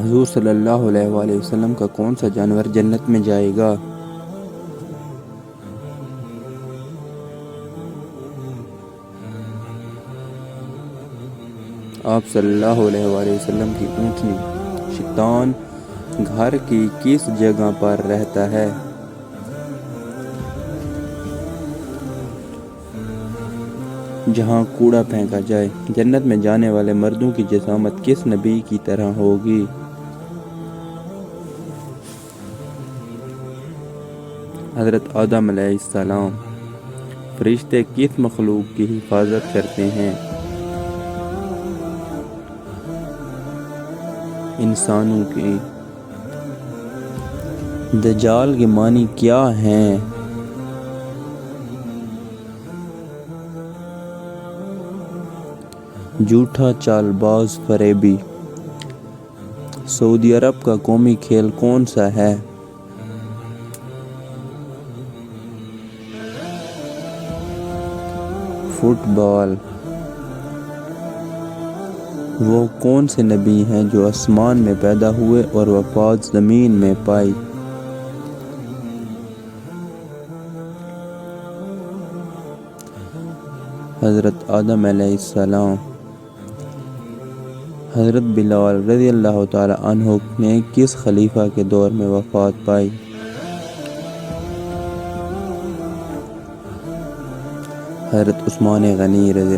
حضور صلی اللہ علیہ وآلہ وسلم کا کون سا جانور جنت میں جائے گا؟ آپ صلی اللہ علیہ وآلہ وسلم کی اونٹنی۔ شیطان گھر کی کس جگہ پر رہتا ہے؟ جہاں کوڑا پھینکا جائے۔ جنت میں جانے والے مردوں کی جسامت کس نبی کی طرح ہوگی؟ حضرت آدم علیہ السلام۔ فرشتے کس مخلوق کی حفاظت کرتے ہیں؟ انسانوں کی۔ دجال کے معنی کیا ہیں؟ جھوٹا، چال باز، فریبی۔ سعودی عرب کا قومی کھیل کون سا ہے؟ فٹ بال۔ وہ کون سے نبی ہیں جو آسمان میں پیدا ہوئے اور وفات زمین میں پائی؟ حضرت آدم علیہ السلام۔ حضرت بلال رضی اللہ تعالی عنہ نے کس خلیفہ کے دور میں وفات پائی؟ حضرت عثمان غنی رضی اللہ